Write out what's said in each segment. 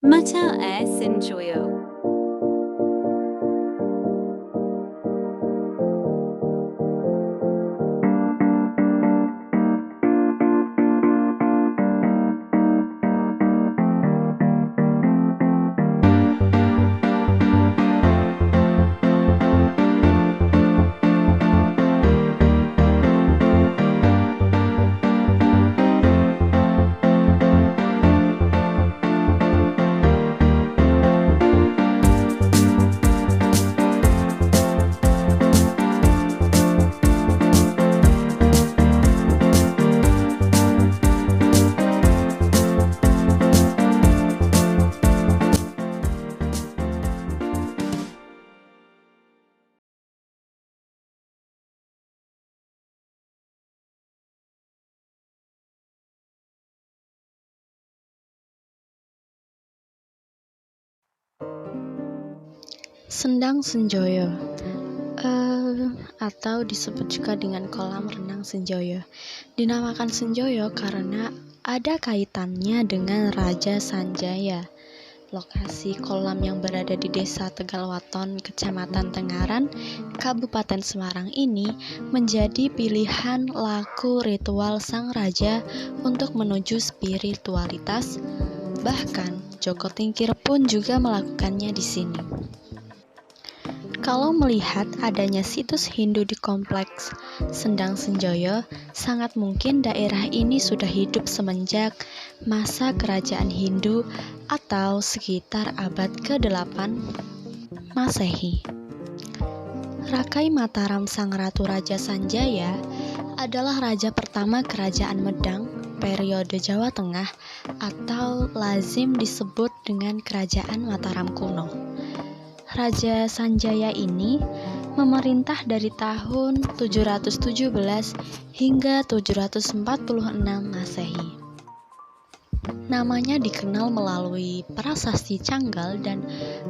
Mata Air Sinjoyo. Sendang Senjoyo atau disebut juga dengan kolam renang Senjoyo. Dinamakan Senjoyo karena ada kaitannya dengan Raja Sanjaya. Lokasi kolam yang berada di Desa Tegalwaton, Kecamatan Tengaran, Kabupaten Semarang ini menjadi pilihan laku ritual sang raja untuk menuju spiritualitas. Bahkan Joko Tingkir pun juga melakukannya di sini. Kalau melihat adanya situs Hindu di kompleks Sendang Senjoyo, sangat mungkin daerah ini sudah hidup semenjak masa kerajaan Hindu atau sekitar abad ke-8 Masehi. Rakai Mataram Sang Ratu Raja Sanjaya adalah raja pertama Kerajaan Medang periode Jawa Tengah atau lazim disebut dengan Kerajaan Mataram kuno. Raja Sanjaya ini memerintah dari tahun 717 hingga 746 Masehi. Namanya dikenal melalui prasasti Canggal dan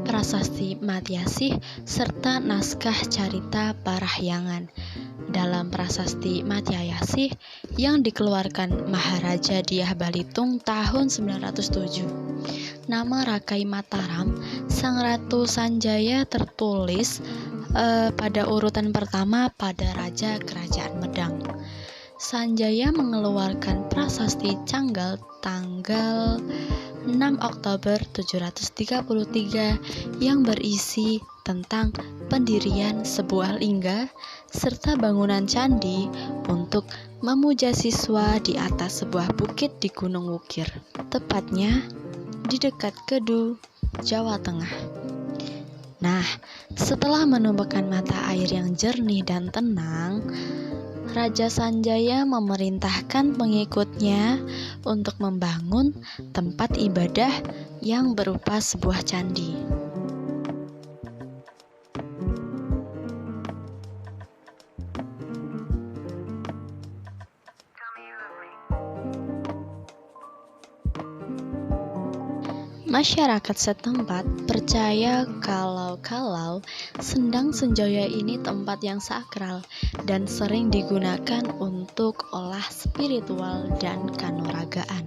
prasasti Matyasih serta naskah carita Parahyangan. Dalam prasasti Matyayasih yang dikeluarkan Maharaja Dyah Balitung tahun 907. Nama Rakai Mataram Sang Ratu Sanjaya tertulis pada urutan pertama pada Raja Kerajaan Medang. Sanjaya mengeluarkan prasasti Canggal tanggal 6 Oktober 733 yang berisi tentang pendirian sebuah lingga serta bangunan candi untuk memuja siswa di atas sebuah bukit di Gunung Wukir, tepatnya di dekat Kedu, Jawa Tengah. Nah, setelah menumpahkan mata air yang jernih dan tenang, Raja Sanjaya memerintahkan pengikutnya untuk membangun tempat ibadah yang berupa sebuah candi. Masyarakat setempat percaya kalau Sendang Senjoyo ini tempat yang sakral dan sering digunakan untuk olah spiritual dan kanuragaan.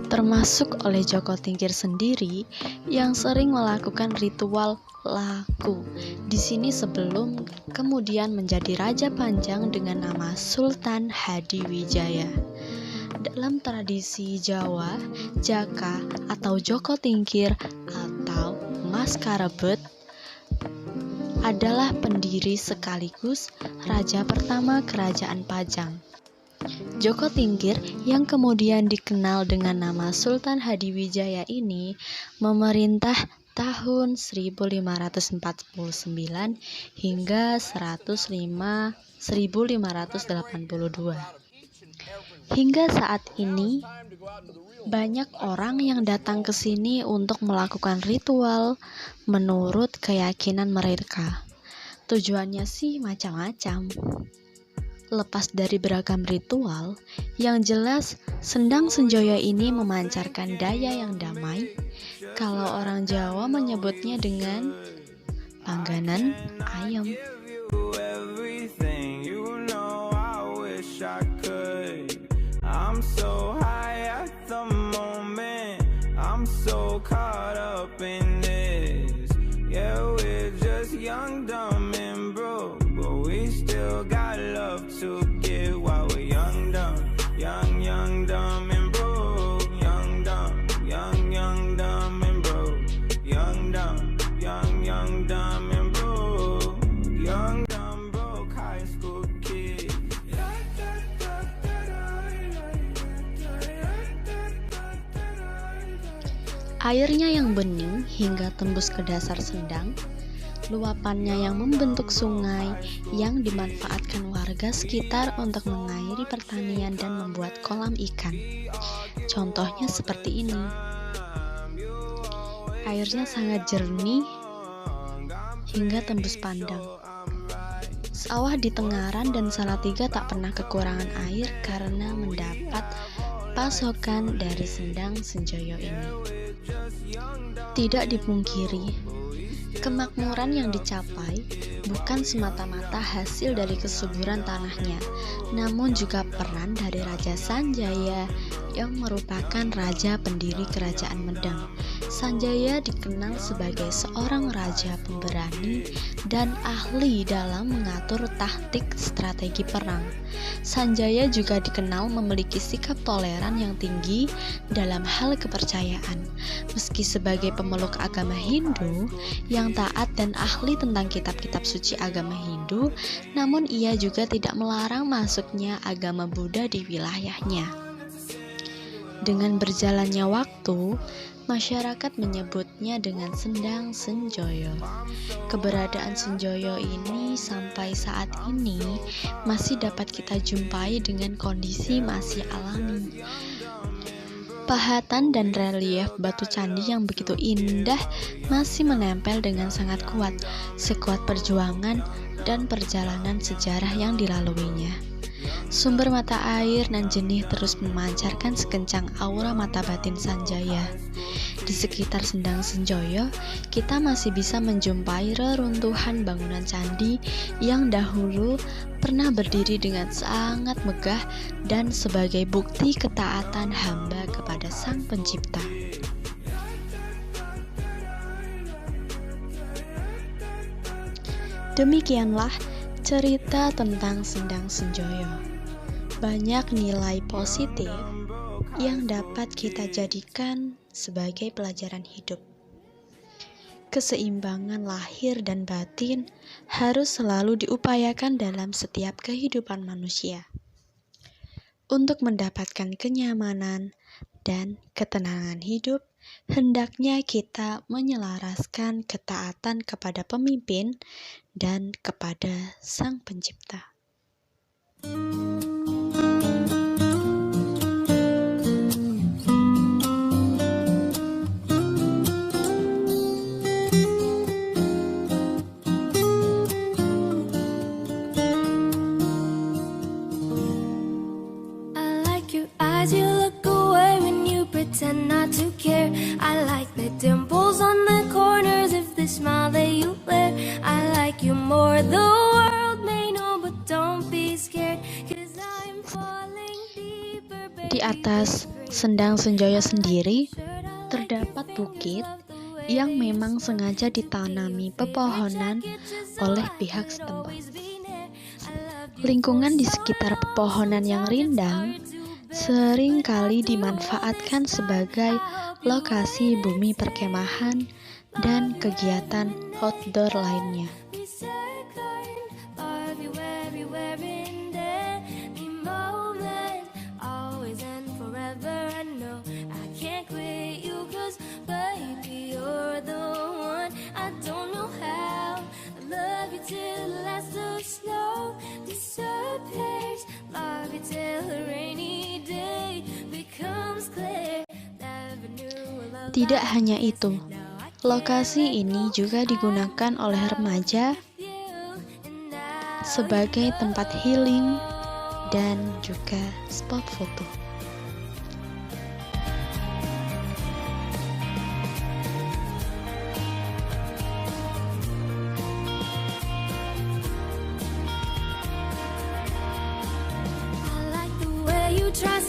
Termasuk oleh Joko Tingkir sendiri yang sering melakukan ritual laku di sini sebelum kemudian menjadi Raja Panjang dengan nama Sultan Hadiwijaya. Dalam tradisi Jawa, Jaka atau Joko Tingkir atau Mas Karebet adalah pendiri sekaligus raja pertama Kerajaan Pajang. Joko Tingkir yang kemudian dikenal dengan nama Sultan Hadiwijaya ini memerintah tahun 1549 hingga 1582. Hingga saat ini, banyak orang yang datang ke sini untuk melakukan ritual menurut keyakinan mereka. Tujuannya sih macam-macam. Lepas dari beragam ritual, yang jelas Sendang Senjoyo ini memancarkan daya yang damai. Kalau orang Jawa menyebutnya dengan pangganan ayam. I'm so high at the moment, I'm so so caught up in this. Yeah, we're just young, dumb, and broke, but we still got love to give while we're young, dumb, young, dumb, and broke. Young, dumb, young, dumb, and broke. Young, dumb, dumb, and broke. Young, dumb, broke high school kid. Airnya yang bening hingga tembus ke dasar sendang, luapannya yang membentuk sungai yang dimanfaatkan warga sekitar untuk mengairi pertanian dan membuat kolam ikan. Contohnya seperti ini. Airnya sangat jernih hingga tembus pandang. Sawah di Tengaran dan Salatiga tak pernah kekurangan air karena mendapat pasokan dari Sendang Senjoyo ini. Tidak dipungkiri, kemakmuran yang dicapai bukan semata-mata hasil dari kesuburan tanahnya, namun juga peran dari Raja Sanjaya yang merupakan raja pendiri Kerajaan Medang. Sanjaya dikenal sebagai seorang raja pemberani dan ahli dalam mengatur taktik strategi perang. Sanjaya juga dikenal memiliki sikap toleran yang tinggi dalam hal kepercayaan. Meski sebagai pemeluk agama Hindu yang taat dan ahli tentang kitab-kitab suci agama Hindu, namun ia juga tidak melarang masuknya agama Buddha di wilayahnya. Dengan berjalannya waktu, masyarakat menyebutnya dengan Sendang Senjoyo. Keberadaan Senjoyo ini sampai saat ini masih dapat kita jumpai dengan kondisi masih alami. Pahatan dan relief batu candi yang begitu indah masih menempel dengan sangat kuat, sekuat perjuangan dan perjalanan sejarah yang dilaluinya. Sumber mata air nan jernih terus memancarkan sekencang aura mata batin Sanjaya. Di sekitar Sendang Senjoyo, kita masih bisa menjumpai reruntuhan bangunan candi yang dahulu pernah berdiri dengan sangat megah dan sebagai bukti ketaatan hamba kepada Sang Pencipta. Demikianlah cerita tentang Sendang Senjoyo. Banyak nilai positif yang dapat kita jadikan sebagai pelajaran hidup. Keseimbangan lahir dan batin harus selalu diupayakan dalam setiap kehidupan manusia. Untuk mendapatkan kenyamanan dan ketenangan hidup, hendaknya kita menyelaraskan ketaatan kepada pemimpin dan kepada Sang Pencipta. You look away when you pretend not to care. I like the dimples on the corners of the smile that you wear. I like you more, the world may know, but don't be scared, 'cause I'm falling deeper. Di atas Sendang Senjoyo sendiri terdapat bukit yang memang sengaja ditanami pepohonan oleh pihak setempat. Lingkungan di sekitar pepohonan yang rindang sering kali dimanfaatkan sebagai lokasi bumi perkemahan dan kegiatan outdoor lainnya. Tidak hanya itu, lokasi ini juga digunakan oleh remaja sebagai tempat healing dan juga spot foto. Try